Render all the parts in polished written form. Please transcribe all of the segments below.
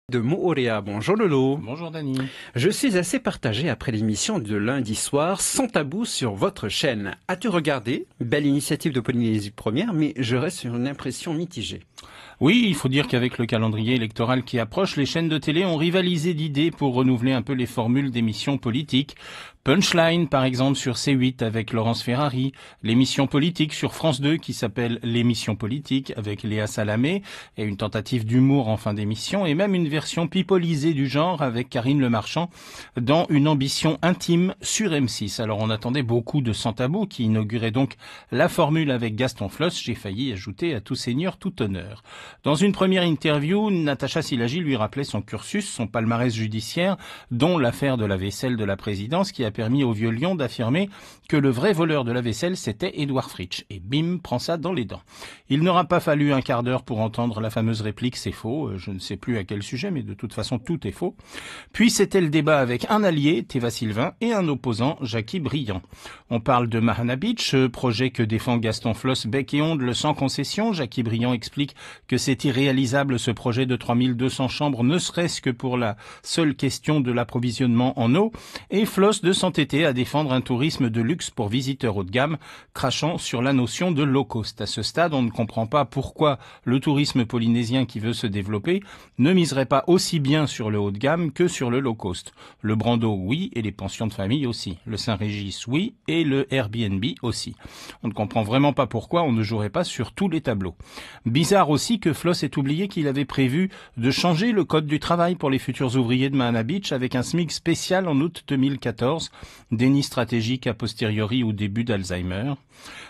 De Moorea. Bonjour Lolo. Bonjour Dany. Je suis assez partagé après l'émission de lundi soir Sans Tabou sur votre chaîne. As-tu regardé? Belle initiative de Polynésie Première, mais je reste sur une impression mitigée. Oui, il faut dire qu'avec le calendrier électoral qui approche, les chaînes de télé ont rivalisé d'idées pour renouveler un peu les formules d'émissions politiques. Punchline, par exemple, sur C8 avec Laurence Ferrari, l'émission politique sur France 2 qui s'appelle l'émission politique avec Léa Salamé et une tentative d'humour en fin d'émission et même une version pipolisée du genre avec Karine Le Marchand dans une ambition intime sur M6. Alors on attendait beaucoup de Sans Tabou qui inaugurait donc la formule avec Gaston Floss, j'ai failli ajouter à tout seigneur, tout honneur. Dans une première interview, Natacha Silagi lui rappelait son cursus, son palmarès judiciaire, dont l'affaire de la vaisselle de la présidence qui a permis au vieux lion d'affirmer que le vrai voleur de la vaisselle c'était Édouard Fritsch. Et bim, prend ça dans les dents. Il n'aura pas fallu un quart d'heure pour entendre la fameuse réplique « c'est faux », je ne sais plus à quel sujet, mais de toute façon tout est faux. Puis c'était le débat avec un allié, Teva Sylvain, et un opposant, Jackie Briand. On parle de Mahana Beach, projet que défend Gaston Floss bec et ongle sans concession. Jackie Briand explique que c'est irréalisable ce projet de 3200 chambres, ne serait-ce que pour la seule question de l'approvisionnement en eau, et Floss de s'entêter à défendre un tourisme de luxe pour visiteurs haut de gamme, crachant sur la notion de low cost. À ce stade, on ne comprend pas pourquoi le tourisme polynésien qui veut se développer ne miserait pas aussi bien sur le haut de gamme que sur le low cost. Le Brando, oui, et les pensions de famille aussi. Le Saint-Régis, oui, et le Airbnb aussi. On ne comprend vraiment pas pourquoi on ne jouerait pas sur tous les tableaux. Bizarre aussi que Floss ait oublié qu'il avait prévu de changer le code du travail pour les futurs ouvriers de Mahana Beach avec un SMIC spécial en août 2014, déni stratégique a posteriori au début d'Alzheimer.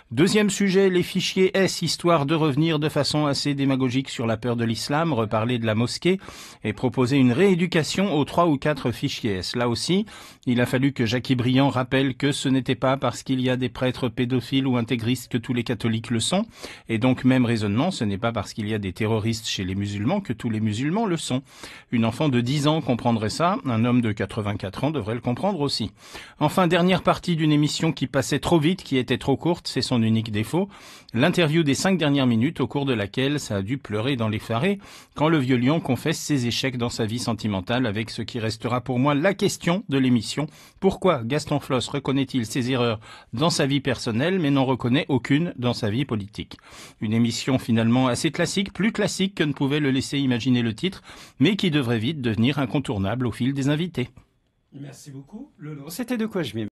Deuxième sujet, les fichiers S, histoire de revenir de façon assez démagogique sur la peur de l'islam, reparler de la mosquée et proposer une rééducation aux 3 ou 4 fichiers S. Là aussi, il a fallu que Jackie Briand rappelle que ce n'était pas parce qu'il y a des prêtres pédophiles ou intégristes que tous les catholiques le sont, et donc même raisonnement, ce n'est pas parce qu'il y a des terroristes chez les musulmans que tous les musulmans le sont. Une enfant de 10 ans comprendrait ça, un homme de 84 ans devrait le comprendre aussi. Enfin, dernière partie d'une émission qui passait trop vite, qui était trop courte, c'est son unique défaut, l'interview des 5 dernières minutes au cours de laquelle ça a dû pleurer dans les farés quand le vieux lion confesse ses échecs dans sa vie sentimentale avec ce qui restera pour moi la question de l'émission. Pourquoi Gaston Floss reconnaît-il ses erreurs dans sa vie personnelle mais n'en reconnaît aucune dans sa vie politique? Une émission finalement assez classique, plus classique que ne pouvait le laisser imaginer le titre, mais qui devrait vite devenir incontournable au fil des invités. Merci beaucoup Lolo. C'était de quoi je m'y